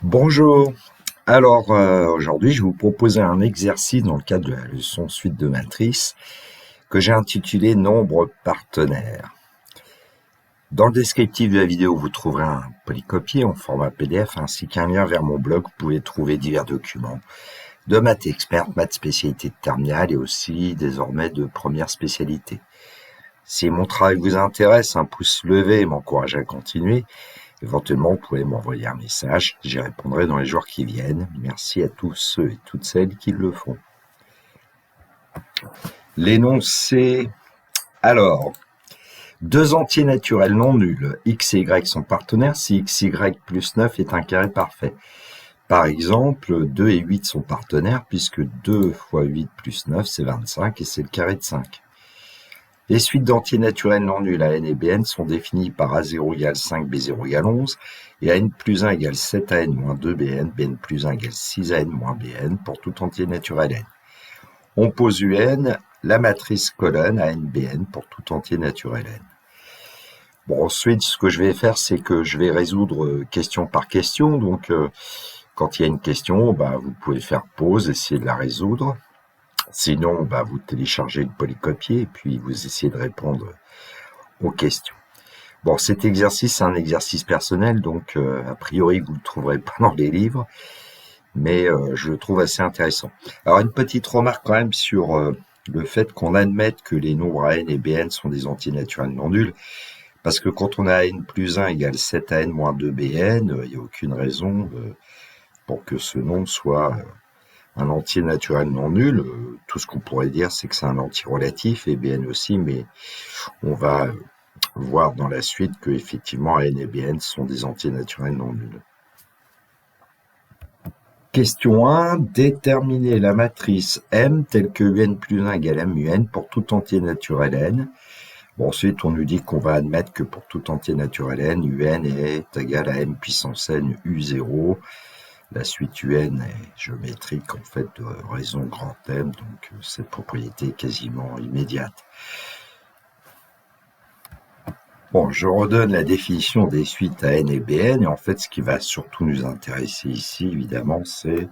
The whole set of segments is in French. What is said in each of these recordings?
Bonjour. Alors, aujourd'hui, je vais vous proposer un exercice dans le cadre de la leçon suite de matrice que j'ai intitulé Nombre partenaire. Dans le descriptif de la vidéo, vous trouverez un polycopier en format PDF ainsi qu'un lien vers mon blog. Vous pouvez trouver divers documents de maths experte, maths spécialité de terminale et aussi désormais de première spécialité. Si mon travail vous intéresse, un pouce levé m'encourage à continuer. Éventuellement, vous pouvez m'envoyer un message, j'y répondrai dans les jours qui viennent. Merci à tous ceux et toutes celles qui le font. L'énoncé. Alors, deux entiers naturels non nuls, x et y sont partenaires si xy plus 9 est un carré parfait. Par exemple, 2 et 8 sont partenaires puisque 2 fois 8 plus 9 c'est 25 et c'est le carré de 5. Les suites d'entiers naturels non nuls à n et bn sont définies par a0 égale 5, b0 égale 11, et an plus 1 égale 7 à n moins 2 bn, bn plus 1 égale 6 à n moins bn pour tout entier naturel n. On pose un, la matrice colonne à n bn pour tout entier naturel n. Bon, ensuite, ce que je vais faire, c'est que je vais résoudre question par question. Donc, quand il y a une question, vous pouvez faire pause, essayer de la résoudre. Sinon, vous téléchargez le polycopier et puis vous essayez de répondre aux questions. Bon, cet exercice, c'est un exercice personnel, donc a priori, vous ne le trouverez pas dans les livres, mais je le trouve assez intéressant. Alors, une petite remarque quand même sur le fait qu'on admette que les nombres a n et bn sont des entiers naturels non nuls, parce que quand on a n plus 1 égale 7 à n moins 2 bn, il n'y a aucune raison pour que ce nombre soit un entier naturel non nul. Tout ce qu'on pourrait dire, c'est que c'est un entier relatif, et bn aussi, mais on va voir dans la suite que effectivement n et bn sont des entiers naturels non nuls. Question 1. Déterminer la matrice M telle que un plus 1 égale mun pour tout entier naturel n. Bon, ensuite, on nous dit qu'on va admettre que pour tout entier naturel n, un est égal à m puissance n u0. La suite un est géométrique en fait de raison grand M, donc cette propriété est quasiment immédiate. Bon, je redonne la définition des suites à n et bn, et en fait, ce qui va surtout nous intéresser ici, évidemment, c'est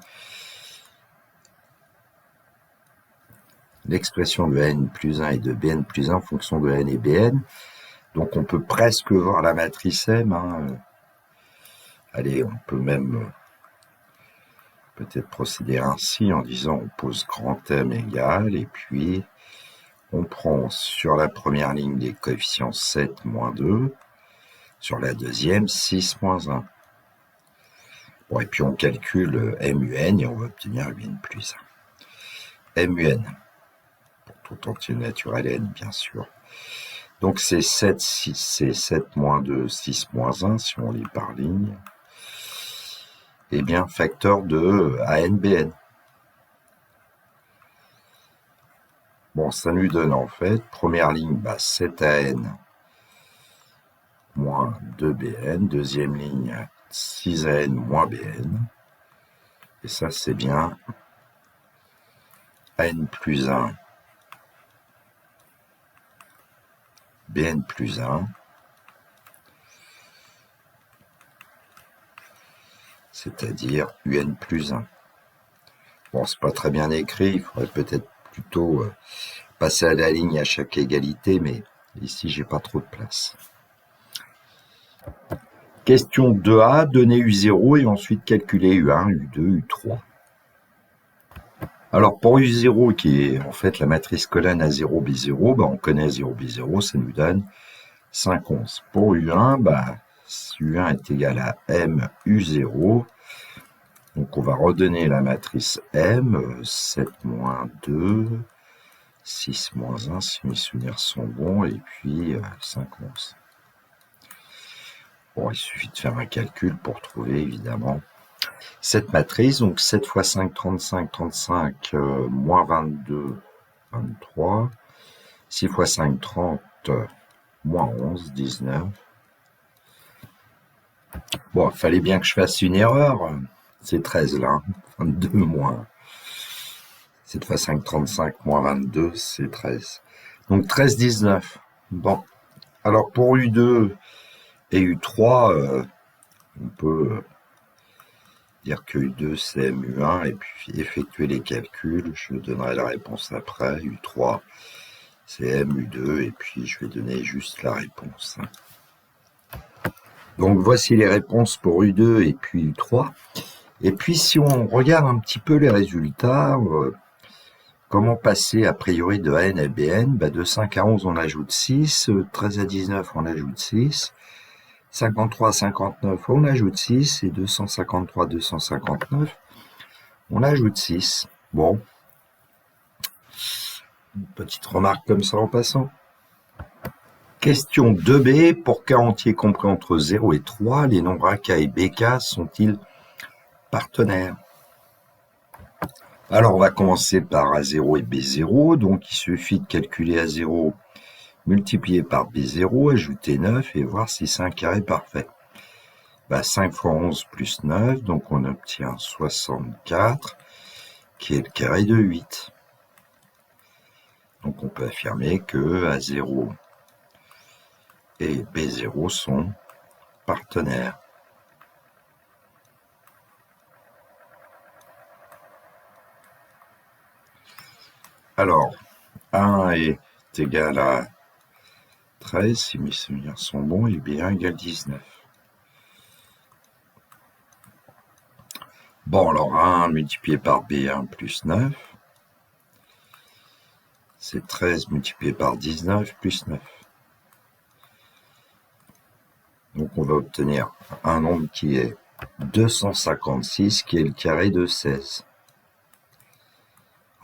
l'expression de n plus 1 et de bn plus 1 en fonction de n et bn. Donc, on peut presque voir la matrice M. Allez, on peut même peut-être procéder ainsi en disant on pose grand M égale, et puis on prend sur la première ligne des coefficients 7 moins 2, sur la deuxième 6 moins 1. Bon, et puis on calcule MUN et on va obtenir UN plus 1. MUN, pour tout entier naturel N, bien sûr. Donc c'est 7, 6, c'est 7 moins 2, 6 moins 1, si on lit par ligne. Eh bien, facteur de ANBN. Bon, ça nous donne en fait, première ligne, 7 AN moins 2BN, deuxième ligne, 6 AN moins BN. Et ça, c'est bien AN plus 1, BN plus 1. C'est-à-dire UN plus 1. Bon, c'est pas très bien écrit, il faudrait peut-être plutôt passer à la ligne à chaque égalité, mais ici, j'ai pas trop de place. Question 2A, donner U0 et ensuite calculer U1, U2, U3. Alors, pour U0, qui est en fait la matrice colonne A0, B0, on connaît A0, B0, ça nous donne 5, 11. Pour U1, U1 est égal à M, U0. Donc, on va redonner la matrice M, 7 moins 2, 6 moins 1, si mes souvenirs sont bons, et puis 5, 11. Bon, il suffit de faire un calcul pour trouver, évidemment, cette matrice. Donc, 7 fois 5, 35, 35, moins 22, 23. 6 fois 5, 30, moins 11, 19. Bon, il fallait bien que je fasse une erreur. C'est 13 là, 22 moins 7 fois 5, 35, moins 22, c'est 13. Donc 13, 19. Bon, alors pour U2 et U3, on peut dire que U2 c'est MU1 et puis effectuer les calculs. Je donnerai la réponse après. U3 c'est MU2 et puis je vais donner juste la réponse. Donc voici les réponses pour U2 et puis U3. Et puis si on regarde un petit peu les résultats, comment passer a priori de AN à BN, de 5 à 11 on ajoute 6, 13 à 19 on ajoute 6, 53 à 59 on ajoute 6 et 253 à 259 on ajoute 6. Bon, une petite remarque comme ça en passant. Question 2b, pour k entier compris entre 0 et 3, les nombres AK et BK sont-ils partenaires? Alors on va commencer par A0 et B0, donc il suffit de calculer A0 multiplié par B0, ajouter 9 et voir si c'est un carré parfait. 5 fois 11 plus 9, donc on obtient 64, qui est le carré de 8. Donc on peut affirmer que A0 et B0 sont partenaires. Alors, 1 est égal à 13, si mes souvenirs sont bons, et B1 égale 19. Bon, alors 1 multiplié par B1 plus 9, c'est 13 multiplié par 19 plus 9. Donc on va obtenir un nombre qui est 256, qui est le carré de 16.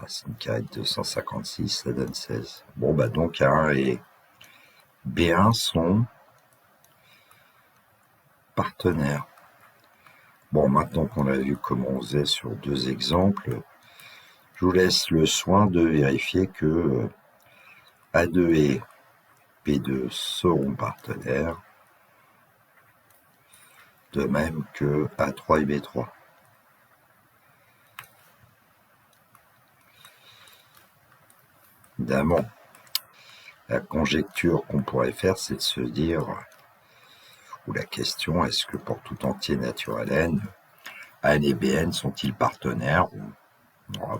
C'est une carré de 256, ça donne 16. Bon, donc A1 et B1 sont partenaires. Bon, maintenant qu'on a vu comment on faisait sur deux exemples, je vous laisse le soin de vérifier que A2 et B2 seront partenaires, de même que A3 et B3. Évidemment, la conjecture qu'on pourrait faire, c'est de se dire, ou la question, est-ce que pour tout entier naturel n, AN et BN sont-ils partenaires?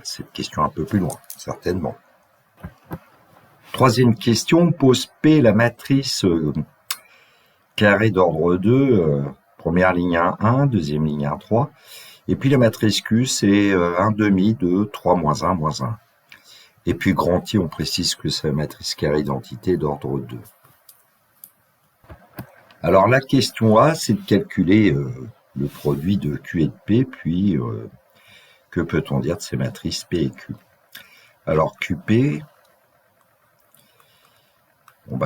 Cette question un peu plus loin, certainement. Troisième question, pose P la matrice carré d'ordre 2, première ligne 1, 1, deuxième ligne 1, 3, et puis la matrice Q, c'est 1 demi, 2, 3, moins 1, moins 1. Et puis grand I, on précise que c'est la matrice carré d'identité d'ordre 2. Alors la question A, c'est de calculer le produit de Q et de P, puis que peut-on dire de ces matrices P et Q? Alors QP,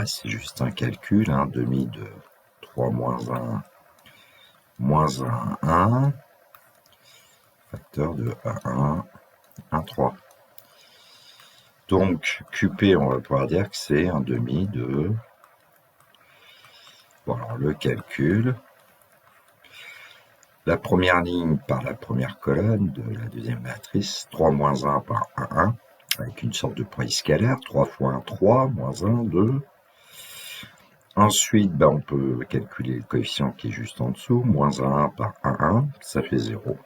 c'est juste un calcul, 1 demi de 3 moins 1, moins 1, 1, facteur de 1, 1, 3. Donc QP, on va pouvoir dire que c'est 1 demi de... Bon, alors le calcul... La première ligne par la première colonne de la deuxième matrice, 3 moins 1 par 1, 1, avec une sorte de produit scalaire, 3 fois 1, 3, moins 1, 2. Ensuite, on peut calculer le coefficient qui est juste en dessous, moins 1 par 1, 1, ça fait 0.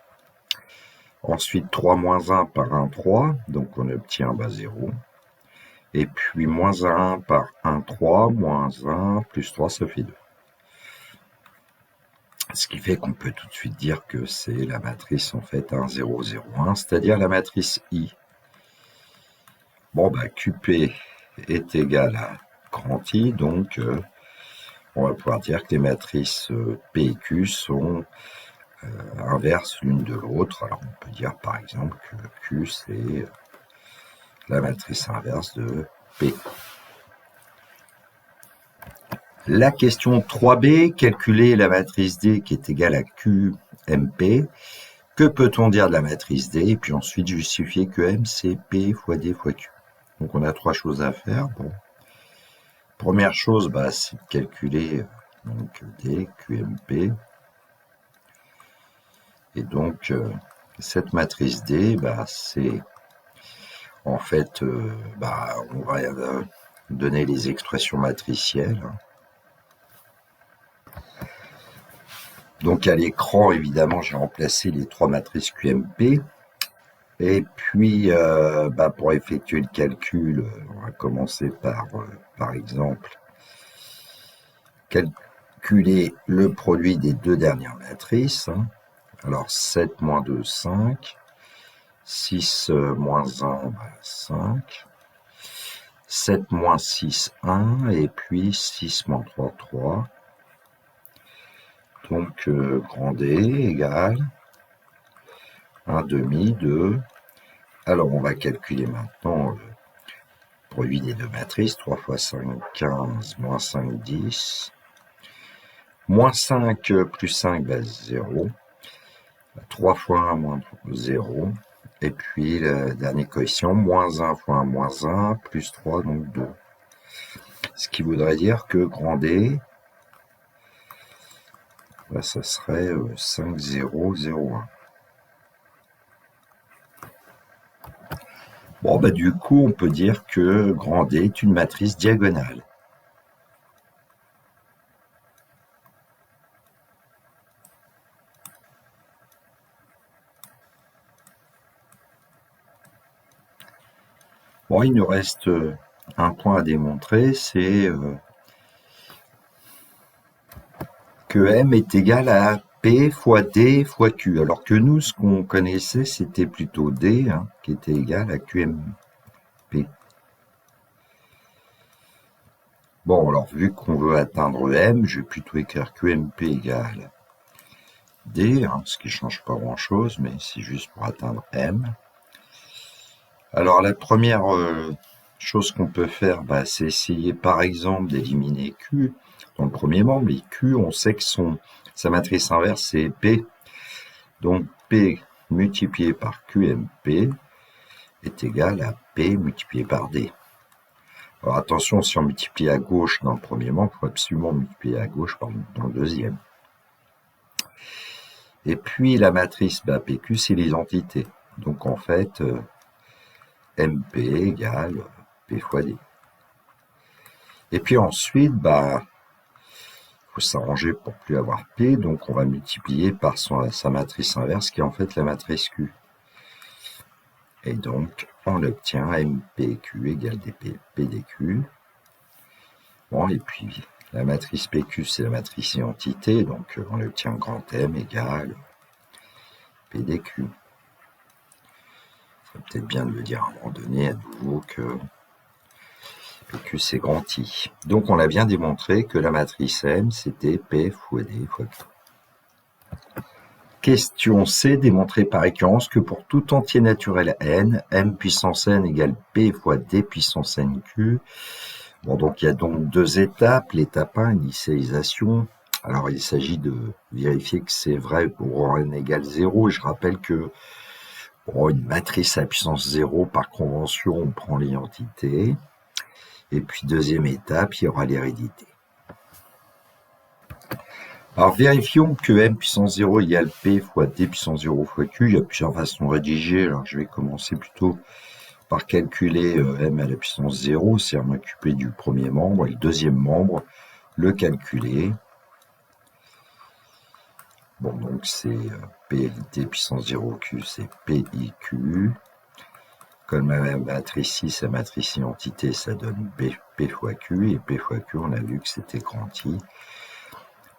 Ensuite, 3 moins 1 par 1, 3, donc on obtient 0. Et puis, moins 1 par 1, 3, moins 1, plus 3, ça fait 2. Ce qui fait qu'on peut tout de suite dire que c'est la matrice en fait 1, 0, 0, 1, c'est-à-dire la matrice I. QP est égal à grand I, donc on va pouvoir dire que les matrices P et Q sont inverses l'une de l'autre. Alors on peut dire par exemple que Q c'est la matrice inverse de P. La question 3b, calculer la matrice D qui est égale à QMP. Que peut-on dire de la matrice D? Et puis ensuite justifier que M c'est P fois D fois Q. Donc on a trois choses à faire. Première chose, c'est de calculer donc D, QMP. Et donc cette matrice D, c'est en fait, on va donner les expressions matricielles. Donc à l'écran, évidemment, j'ai remplacé les trois matrices QMP. Et puis, pour effectuer le calcul, on va commencer par exemple, calculer le produit des deux dernières matrices. Alors 7 moins 2, 5. 6 moins 1, 5. 7 moins 6, 1. Et puis 6 moins 3, 3. Donc grand D égale 1 demi, 2. Alors on va calculer maintenant le produit des deux matrices. 3 fois 5, 15, moins 5, 10. Moins 5 plus 5, 0. 3 fois 1, moins 0. Et puis le dernier coefficient, moins 1 fois 1, moins 1, plus 3, donc 2. Ce qui voudrait dire que grand D, ça serait 5, 0, 0, 1. Bon, du coup, on peut dire que grand D est une matrice diagonale. Bon, il nous reste un point à démontrer, c'est que M est égal à P fois D fois Q. Alors que nous, ce qu'on connaissait, c'était plutôt D, qui était égal à QMP. Bon, alors vu qu'on veut atteindre M, je vais plutôt écrire QMP égale D, ce qui ne change pas grand-chose, mais c'est juste pour atteindre M. Alors la première chose qu'on peut faire, c'est essayer par exemple d'éliminer Q dans le premier membre. Et Q, on sait que sa matrice inverse, c'est P. Donc P multiplié par QMP est égal à P multiplié par D. Alors attention, si on multiplie à gauche dans le premier membre, il faut absolument multiplier à gauche dans le deuxième. Et puis la matrice PQ, c'est l'identité. Donc en fait, MP égale P fois D. Et puis ensuite, faut s'arranger pour plus avoir P, donc on va multiplier par sa matrice inverse, qui est en fait la matrice Q. Et donc, on obtient MPQ égale PDQ. Bon, et puis, la matrice PQ, c'est la matrice identité, donc on obtient grand M égale PDQ. C'est peut-être bien de le dire à un moment donné, à nouveau, que PQ, c'est grand I. Donc, on a bien démontré que la matrice M, c'était P fois D fois Q. Question C, démontrer par équivalence que pour tout entier naturel n, m puissance n égale p fois d puissance nq. Bon, donc il y a donc deux étapes. L'étape 1, initialisation. Alors il s'agit de vérifier que c'est vrai pour n égale 0. Et je rappelle que pour une matrice à puissance 0, par convention, on prend l'identité. Et puis deuxième étape, il y aura l'hérédité. Alors vérifions que m puissance 0 égale p fois d puissance 0 fois q. Il y a plusieurs façons de rédiger. Alors je vais commencer plutôt par calculer m à la puissance 0, c'est-à-dire m'occuper du premier membre, et le deuxième membre, le calculer. Bon, donc c'est p d puissance 0 q, c'est PIQ. Comme ma matrice ici, sa matrice identité, ça donne p fois q, et p fois q, on a vu que c'était grand I.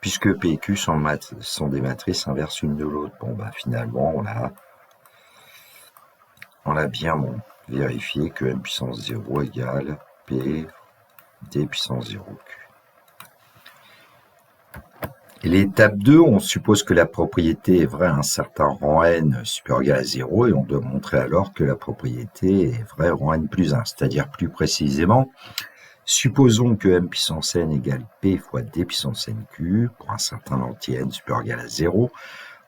Puisque P et Q sont des matrices inverses l'une de l'autre. Bon, finalement, on a bien vérifié que m puissance 0 égale P d puissance 0Q. Et l'étape 2, on suppose que la propriété est vraie à un certain rang n supérieur ou égal à 0, et on doit montrer alors que la propriété est vraie rang n plus 1. C'est-à-dire plus précisément, supposons que m puissance n égale p fois d puissance nq pour un certain entier n supérieur ou égal à 0.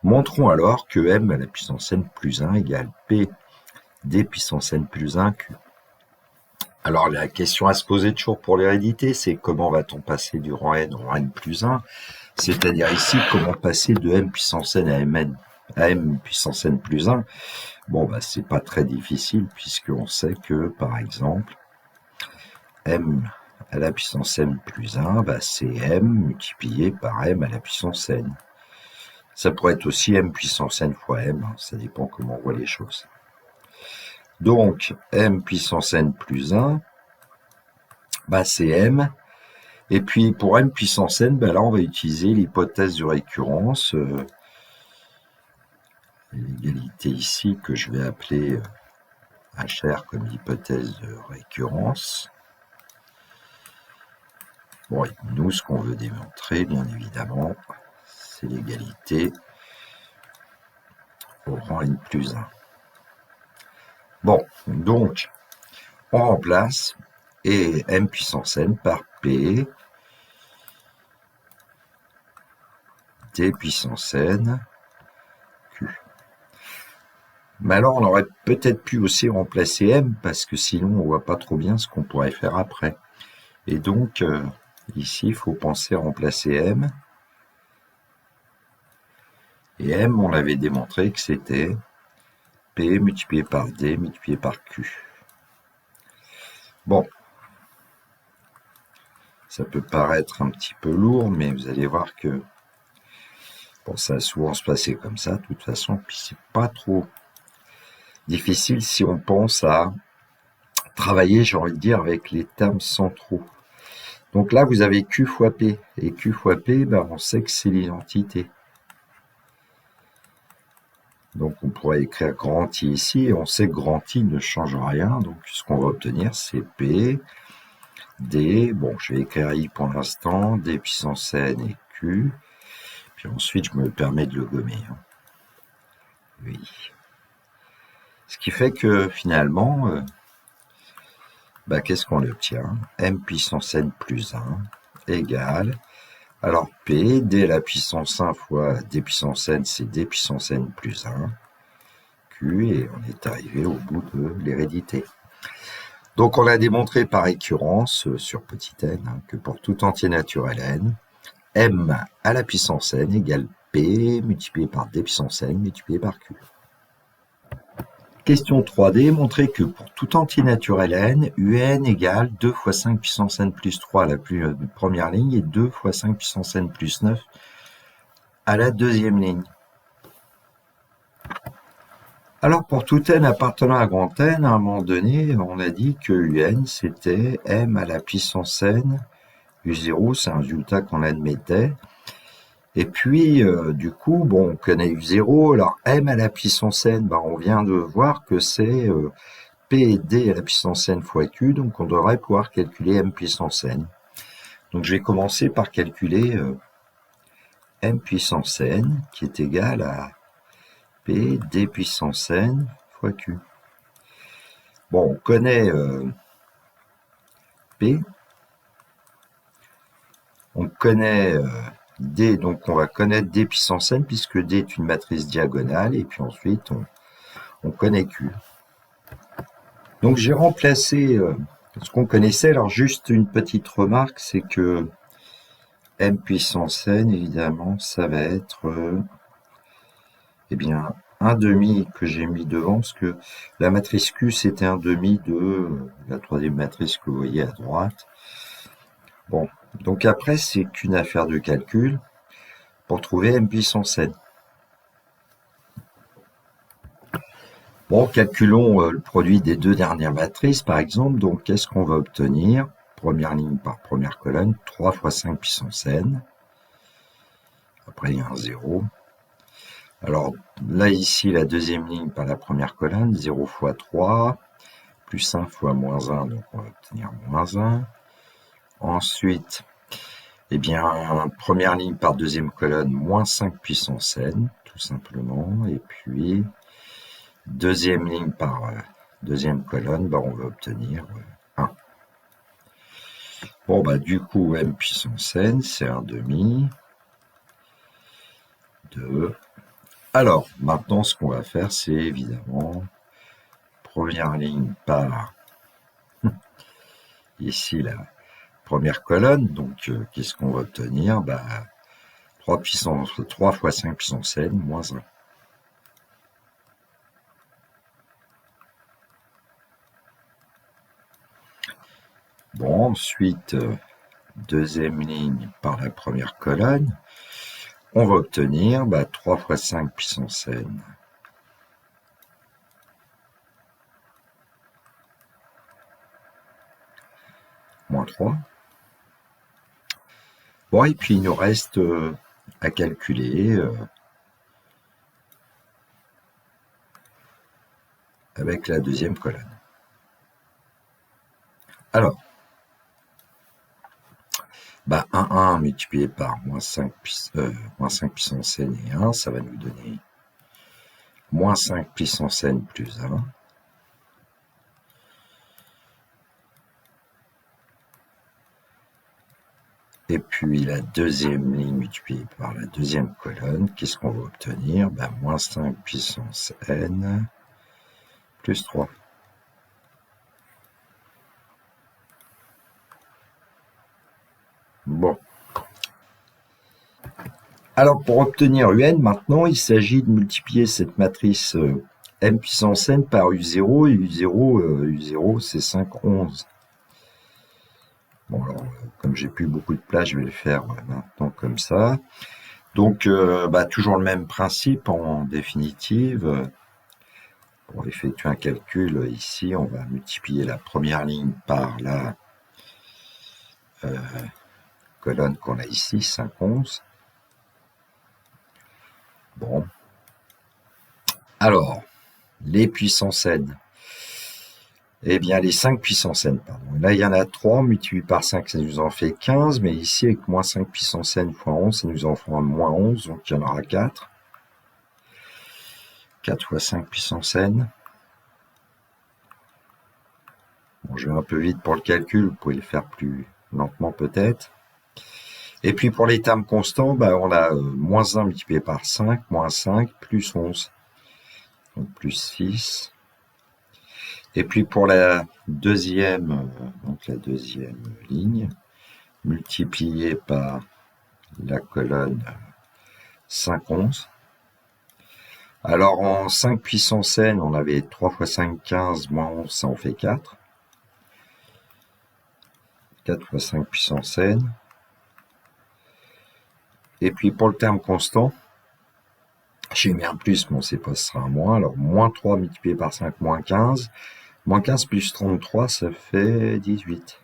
Montrons alors que m à la puissance n plus 1 égale p d puissance n plus 1 q. Alors la question à se poser toujours pour l'hérédité, c'est comment va-t-on passer du rang n plus 1, c'est-à-dire ici comment passer de m puissance n à m puissance n plus 1. Bon, c'est pas très difficile puisqu'on sait que, par exemple, m à la puissance n plus 1, c'est m multiplié par m à la puissance n. Ça pourrait être aussi m puissance n fois m, ça dépend comment on voit les choses. Donc, m puissance n plus 1, bah, c'est m. Et puis, pour m puissance n, bah, là, on va utiliser l'hypothèse de récurrence, l'égalité ici que je vais appeler HR comme hypothèse de récurrence. Bon, et nous, ce qu'on veut démontrer, bien évidemment, c'est l'égalité au rang n plus 1. Bon, donc, on remplace et m puissance n par p d puissance n q. Mais alors, on aurait peut-être pu aussi remplacer m, parce que sinon, on voit pas trop bien ce qu'on pourrait faire après. Et donc, ici, il faut penser à remplacer m. Et m, on avait démontré que c'était p multiplié par d multiplié par q. Bon, ça peut paraître un petit peu lourd, mais vous allez voir que bon, ça va souvent se passer comme ça, de toute façon, puis c'est pas trop difficile si on pense à travailler, j'ai envie de dire, avec les termes centraux. Donc là, vous avez Q fois P, et Q fois P, ben, on sait que c'est l'identité. Donc on pourrait écrire grand I ici, et on sait que grand I ne change rien, donc ce qu'on va obtenir, c'est P, D, bon, je vais écrire I pour l'instant, D puissance N et Q, puis ensuite je me permets de le gommer. Oui. Ce qui fait que finalement, bah, qu'est-ce qu'on obtient? M puissance N plus 1 égale, alors P, D à la puissance 1 fois D puissance N, c'est D puissance N plus 1, Q, et on est arrivé au bout de l'hérédité. Donc on a démontré par récurrence sur petit n que pour tout entier naturel n, M à la puissance N égale P multiplié par D puissance N multiplié par Q. Question 3D, montrer que pour tout entier naturel n, un égale 2 fois 5 puissance n plus 3 à la première ligne et 2 fois 5 puissance n plus 9 à la deuxième ligne. Alors pour tout n appartenant à grand N, à un moment donné, on a dit que un c'était m à la puissance n, u0 c'est un résultat qu'on admettait. Et puis, du coup, bon, on connaît U0, alors m à la puissance n, ben, on vient de voir que c'est P et D à la puissance n fois Q, donc on devrait pouvoir calculer m puissance n. Donc je vais commencer par calculer m puissance n, qui est égal à P D puissance n fois Q. Bon, on connaît P, on connaît D, donc on va connaître D puissance n, puisque D est une matrice diagonale, et puis ensuite on connaît Q. Donc j'ai remplacé ce qu'on connaissait. Alors juste une petite remarque, c'est que m puissance n, évidemment, ça va être eh bien un demi que j'ai mis devant, parce que la matrice Q c'était un demi de la troisième matrice que vous voyez à droite. Bon, donc après c'est qu'une affaire de calcul pour trouver m puissance n. Bon, calculons le produit des deux dernières matrices, par exemple. Donc, qu'est-ce qu'on va obtenir? Première ligne par première colonne, 3 fois 5 puissance n. Après, il y a un 0. Alors, là, ici, la deuxième ligne par la première colonne, 0 fois 3, plus 1 fois moins 1, donc on va obtenir moins 1. Ensuite, eh bien, première ligne par deuxième colonne, moins 5 puissance n, tout simplement. Et puis, deuxième ligne par deuxième colonne, bah, on va obtenir 1. Bon, bah, du coup, m puissance n, c'est un demi. 2. Alors, maintenant, ce qu'on va faire, c'est évidemment première ligne par ici la première colonne. Donc, qu'est-ce qu'on va obtenir? Bah, 3 fois 5 puissance n, moins 1. Bon, ensuite, deuxième ligne par la première colonne. on va obtenir 3 fois 5 puissance n moins 3. Bon, et puis il nous reste à calculer avec la deuxième colonne. Alors, 1 multiplié par moins 5 puissance n et 1, ça va nous donner moins 5 puissance n plus 1. Et puis la deuxième ligne multipliée par la deuxième colonne, qu'est-ce qu'on va obtenir? Moins 5 puissance n plus 3. Bon. Alors pour obtenir un, maintenant, il s'agit de multiplier cette matrice m puissance n par u0, et u0 c'est 5, 11. Bon, alors, comme j'ai plus beaucoup de place, je vais le faire maintenant comme ça. Donc, toujours le même principe en définitive. Pour effectuer un calcul ici, on va multiplier la première ligne par la colonne qu'on a ici, 5, 11. Bon. Alors, les puissances n. Eh bien, les 5 puissance n, pardon. Là, il y en a 3, multiplié par 5, ça nous en fait 15, mais ici, avec moins 5 puissance n fois 11, ça nous en fera moins 11, donc il y en aura 4. 4 fois 5 puissance n. Bon, je vais un peu vite pour le calcul, vous pouvez le faire plus lentement peut-être. Et puis pour les termes constants, on a moins 1 multiplié par 5, moins 5, plus 11. Donc plus 6. Et puis pour la deuxième ligne, multiplié par la colonne 5, 11. Alors en 5 puissance n, on avait 3 fois 5, 15, moins 11, ça en fait 4. 4 fois 5 puissance n. Et puis pour le terme constant, j'ai mis un plus, mais on sait pas ce sera un moins. Alors moins 3 multiplié par 5, moins 15. Moins 15 plus 33, ça fait 18.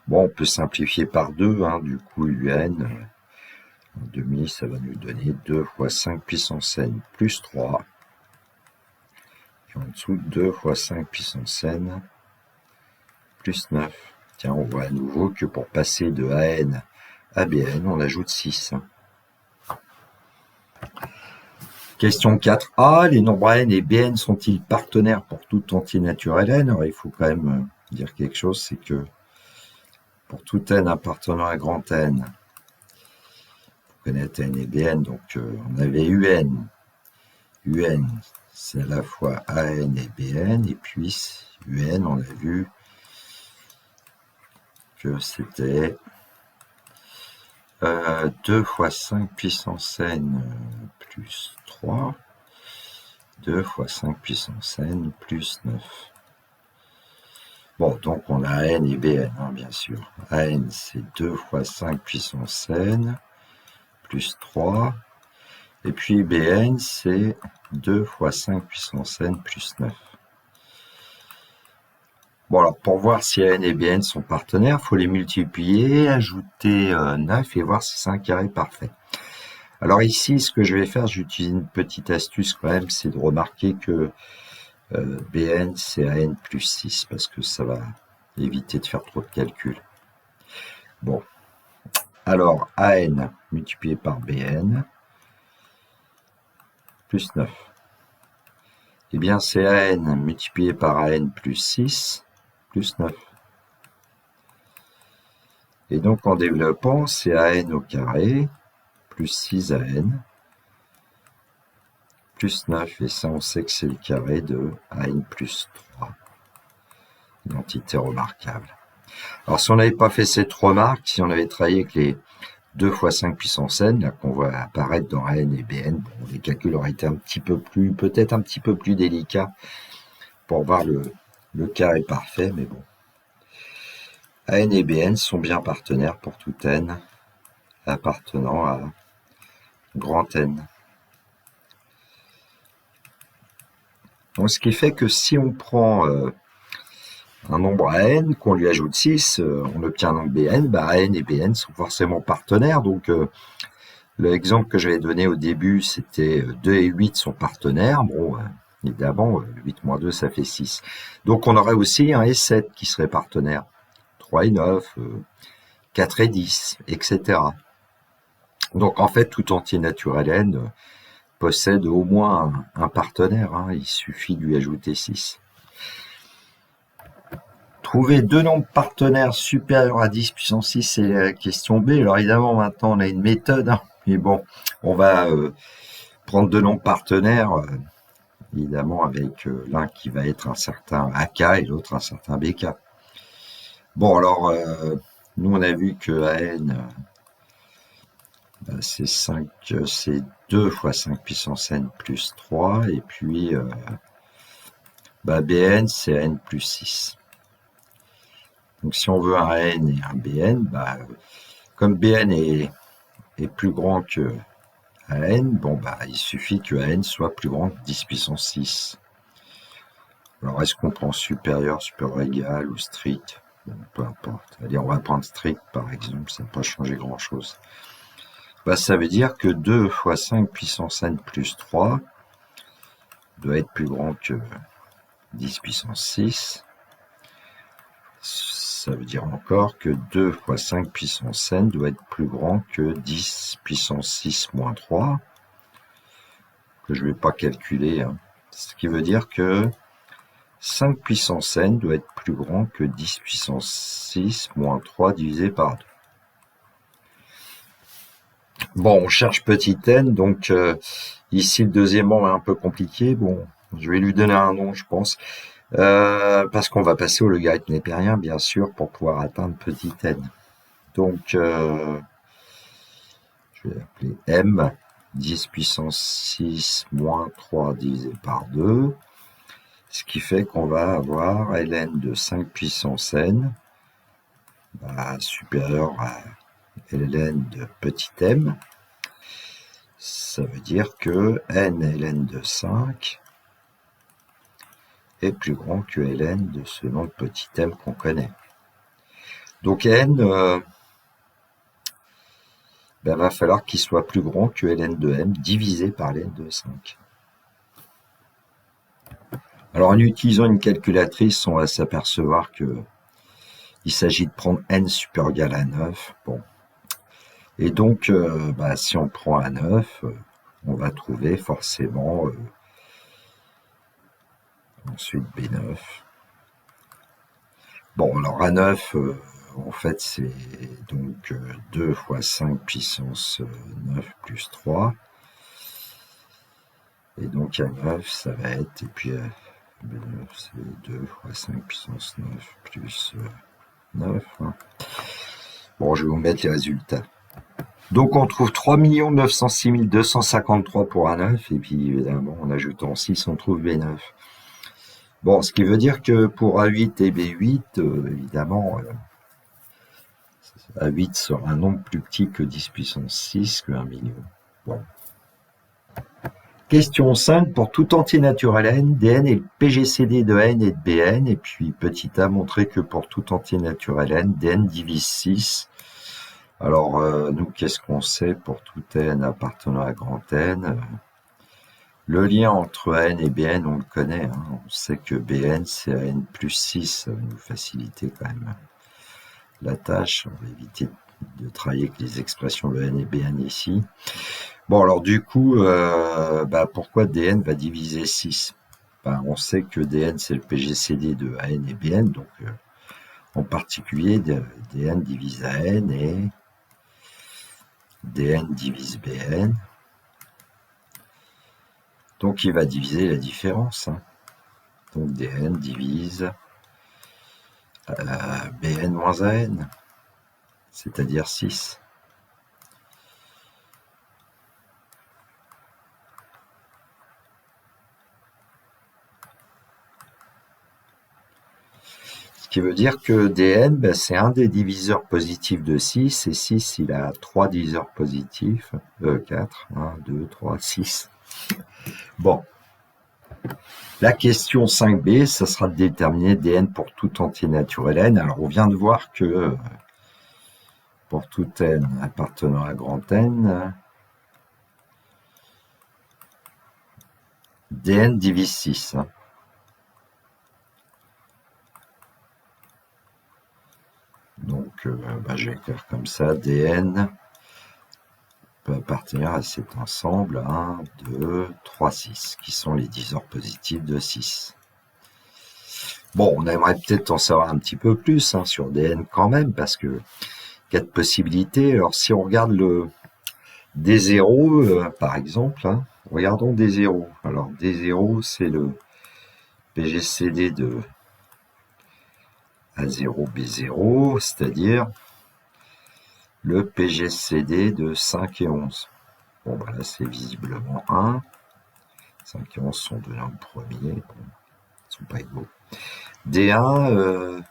Bon, on peut simplifier par 2, du coup un, en demi, ça va nous donner 2 fois 5 puissance n plus 3. Et en dessous, 2 fois 5 puissance n plus 9. Tiens, on voit à nouveau que pour passer de AN à BN, on ajoute 6. Question 4a, les nombres n et bn sont-ils partenaires pour tout entier naturel n? Alors il faut quand même dire quelque chose, c'est que pour tout n appartenant à grand N, vous connaissez n et bn, donc on avait un. Un, c'est à la fois an et bn, et puis un, on a vu que c'était 2 fois 5 puissance n plus 3, 2 fois 5 puissance n plus 9. Bon, donc on a n et bn, bien sûr. An, c'est 2 fois 5 puissance n plus 3. Et puis bn, c'est 2 fois 5 puissance n plus 9. Bon, alors pour voir si an et bn sont partenaires, il faut les multiplier, ajouter 9 et voir si c'est un carré parfait. Alors ici, ce que je vais faire, j'utilise une petite astuce quand même, c'est de remarquer que bn, c'est an plus 6, parce que ça va éviter de faire trop de calculs. Bon, alors an multiplié par bn plus 9. Eh bien, c'est an multiplié par an plus 6 plus 9. Et donc, en développant, c'est an au carré plus 6an plus 9. Et ça, on sait que c'est le carré de an plus 3. Une entité remarquable. Alors, si on n'avait pas fait cette remarque, si on avait travaillé avec les 2 fois 5 puissance n, là, qu'on voit apparaître dans an et bn, bon, les calculs auraient été un petit peu plus, peut-être un petit peu plus délicats pour voir le carré parfait, mais bon. an et bn sont bien partenaires pour tout n appartenant à grand N. Donc, ce qui fait que si on prend un nombre à n, qu'on lui ajoute 6, on obtient un nombre Bn, bah n et Bn sont forcément partenaires. Donc l'exemple que j'avais donné au début, c'était 2 et 8 sont partenaires. Bon, évidemment, 8 moins 2, ça fait 6. Donc on aurait aussi 1 et 7 qui seraient partenaires. 3 et 9, 4 et 10, etc. Donc en fait, tout entier naturel n possède au moins un partenaire. Il suffit de lui ajouter 6. Trouver deux nombres partenaires supérieurs à 10 puissance 6, c'est la question B. Alors évidemment, maintenant, on a une méthode, mais bon, on va prendre deux nombres partenaires, évidemment, avec l'un qui va être un certain AK et l'autre un certain BK. Bon, alors, nous, on a vu que AN, c'est 5, c'est 2 fois 5 puissance n plus 3, et puis BN, c'est n plus 6. Donc si on veut un n et un bn, comme bn est plus grand que an, bon il suffit que an soit plus grand que 10 puissance 6. Alors est-ce qu'on prend supérieur, supérieur égal ou strict? Bon, peu importe. Allez, on va prendre strict par exemple, ça n'a pas changé grand-chose. Ça veut dire que 2 fois 5 puissance n plus 3 doit être plus grand que 10 puissance 6. Ça veut dire encore que 2 fois 5 puissance n doit être plus grand que 10 puissance 6 moins 3, que je ne vais pas calculer. Ce qui veut dire que 5 puissance n doit être plus grand que 10 puissance 6 moins 3 divisé par 2. Bon, on cherche petit n, donc ici le deuxième membre est un peu compliqué. Bon, je vais lui donner un nom, je pense. Parce qu'on va passer au logarithme népérien, bien sûr, pour pouvoir atteindre petit n. Donc, je vais appeler m, 10 puissance 6 moins 3 divisé par 2, ce qui fait qu'on va avoir ln de 5 puissance n supérieur à ln de petit m. Ça veut dire que n ln de 5 est plus grand que ln de ce nombre petit m qu'on connaît. Donc n va falloir qu'il soit plus grand que ln de m divisé par ln de 5. Alors en utilisant une calculatrice, on va s'apercevoir que il s'agit de prendre n supérieur ou égal à 9. Bon. Et donc, si on prend à 9, on va trouver forcément ensuite B9. Bon, alors à 9, en fait, c'est donc 2 fois 5 puissance 9 plus 3. Et donc à 9, ça va être, et puis B9, c'est 2 fois 5 puissance 9 plus 9. Bon, je vais vous mettre les résultats. Donc on trouve 3 906 253 pour A9, et puis évidemment en ajoutant 6 on trouve B9. Bon, ce qui veut dire que pour A8 et B8, évidemment, A8 sera un nombre plus petit que 10 puissance 6, que 1 million. Bon. Question 5, pour tout entier naturel n, dn est le PGCD de n et de bn, et puis petit a montré que pour tout entier naturel n, dn divise 6. Alors, nous, qu'est-ce qu'on sait pour tout n appartenant à grand N? Le lien entre n et bn, on le connaît. On sait que bn, c'est n plus 6. Ça va nous faciliter quand même la tâche. On va éviter de travailler avec les expressions de n et bn ici. Bon, alors du coup, pourquoi dn va diviser 6? On sait que dn, c'est le PGCD de an et bn. Donc, en particulier, dn divise an et dn divise bn. Donc il va diviser la différence. Donc dn divise bn moins an, c'est-à-dire 6. Ce qui veut dire que Dn, ben, c'est un des diviseurs positifs de 6, et 6, il a 3 diviseurs positifs, 4, 1, 2, 3, 6. Bon. La question 5b, ça sera de déterminer Dn pour tout entier naturel n. Alors, on vient de voir que pour tout n appartenant à grand N, Dn divise 6. Donc, je vais écrire comme ça, Dn peut appartenir à cet ensemble 1, 2, 3, 6, qui sont les diviseurs positifs de 6. Bon, on aimerait peut-être en savoir un petit peu plus sur Dn quand même, parce que 4 possibilités. Alors, si on regarde le D0, par exemple, regardons D0. Alors, D0, c'est le PGCD de A0, B0, c'est-à-dire le PGCD de 5 et 11. Bon, là, c'est visiblement 1. 5 et 11 sont deux nombres premiers. Bon, ils ne sont pas égaux. D1,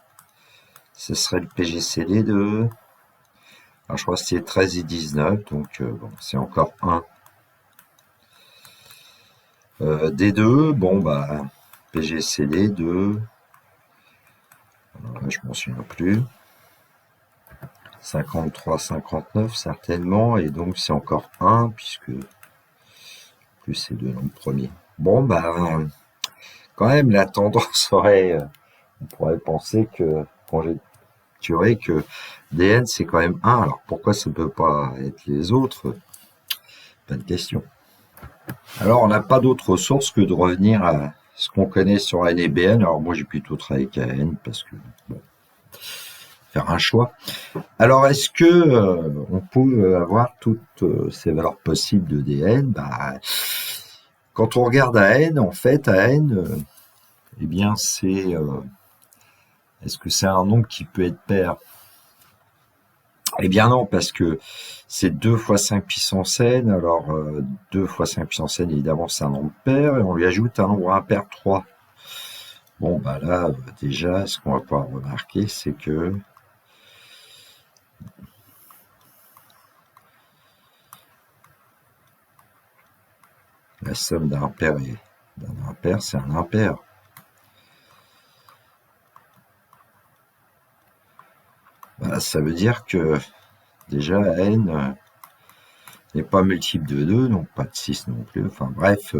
ce serait le PGCD de... Alors, je crois que c'est 13 et 19, donc bon, c'est encore 1. D2, bon, PGCD de... je m'en souviens plus. 53, 59 certainement, et donc c'est encore 1, puisque plus c'est deux nombres premiers. Bon, quand même, la tendance serait, on pourrait penser que, conjecturer que Dn c'est quand même 1, alors pourquoi ça ne peut pas être les autres? Pas de question. Alors, on n'a pas d'autre ressource que de revenir à ce qu'on connaît sur N et Bn. Alors, moi, j'ai plutôt travaillé avec N parce que, bon, faire un choix. Alors, est-ce que on peut avoir toutes ces valeurs possibles de Dn? Quand on regarde à N, en fait, à N, eh bien, c'est... est-ce que c'est un nombre qui peut être pair? Eh bien non, parce que c'est 2 fois 5 puissance n, alors 2 fois 5 puissance n, évidemment, c'est un nombre pair, et on lui ajoute un nombre impair 3. Bon, là, déjà, ce qu'on va pouvoir remarquer, c'est que la somme d'un pair et d'un impair, c'est un impair. Ça veut dire que déjà n n'est pas multiple de 2, donc pas de 6 non plus. Enfin bref,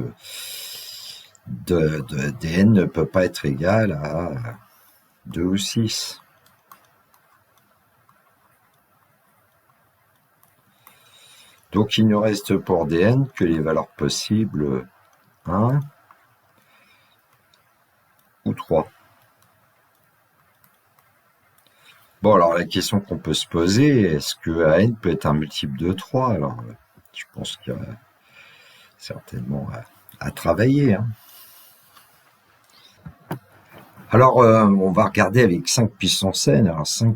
dn ne peut pas être égal à 2 ou 6. Donc il ne reste pour dn que les valeurs possibles 1 ou 3. Bon, alors la question qu'on peut se poser, est-ce que n peut être un multiple de 3? Alors, je pense qu'il y a certainement à travailler. Alors, on va regarder avec 5 puissance n. Alors, 5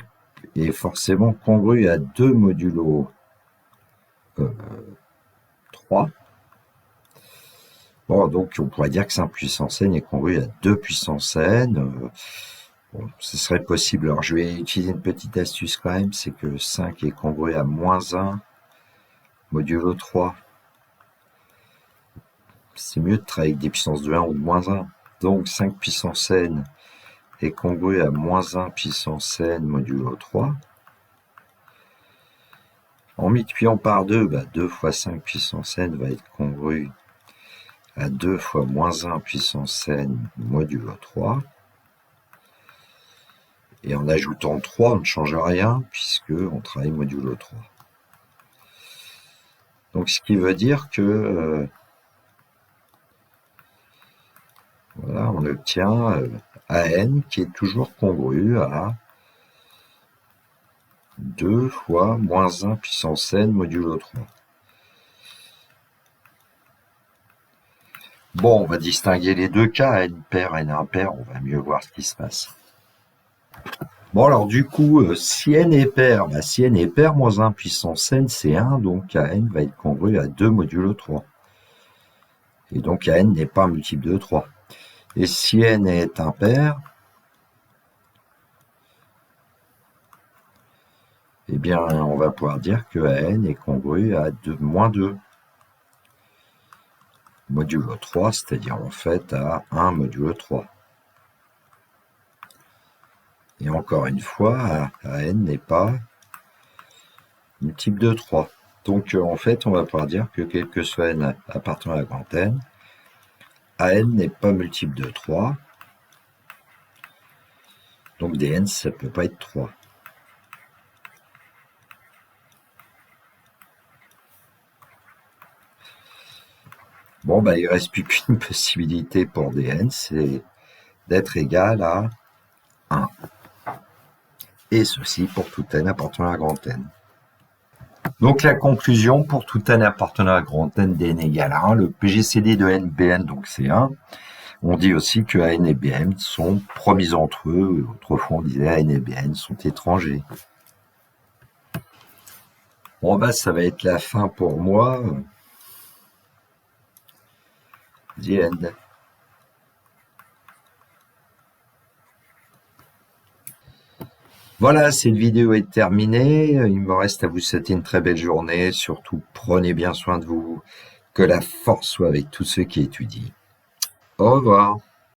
est forcément congru à 2 modulo 3. Bon, donc on pourrait dire que 5 puissance n est congru à 2 puissance n. Bon, ce serait possible. Alors, je vais utiliser une petite astuce quand même, c'est que 5 est congru à moins 1 modulo 3. C'est mieux de travailler avec des puissances de 1 ou de moins 1. Donc, 5 puissance n est congru à moins 1 puissance n modulo 3. En multipliant par 2, 2 fois 5 puissance n va être congru à 2 fois moins 1 puissance n modulo 3. Et en ajoutant 3, on ne change rien, puisqu'on travaille modulo 3. Donc, ce qui veut dire que voilà, on obtient AN qui est toujours congru à 2 fois moins 1 puissance n modulo 3. Bon, on va distinguer les deux cas, n pair, n impair, on va mieux voir ce qui se passe. Bon, alors du coup, si n est pair, si n est pair, moins 1 puissance n, c'est 1, donc AN va être congru à 2 modulo 3. Et donc AN n'est pas un multiple de 3. Et si n est impair, bien, on va pouvoir dire que AN est congru à moins 2 modulo 3, c'est-à-dire en fait à 1 modulo 3. Et encore une fois, AN n'est pas multiple de 3. Donc en fait, on va pouvoir dire que quel que soit n appartenant à la grande N, AN n'est pas multiple de 3. Donc Dn, ça ne peut pas être 3. Bon, bah, il ne reste plus qu'une possibilité pour Dn, c'est d'être égal à 1. Et ceci pour tout n appartenant à grand N. Donc la conclusion, pour tout n appartenant à grand N, Dn égale à 1, le PGCD de NBN, donc c'est 1. On dit aussi que AN et BN sont promis entre eux. Autrefois, on disait AN et BN sont étrangers. Bon, bah, ça va être la fin pour moi. The end. Voilà, cette vidéo est terminée. Il me reste à vous souhaiter une très belle journée. Surtout, prenez bien soin de vous. Que la force soit avec tous ceux qui étudient. Au revoir.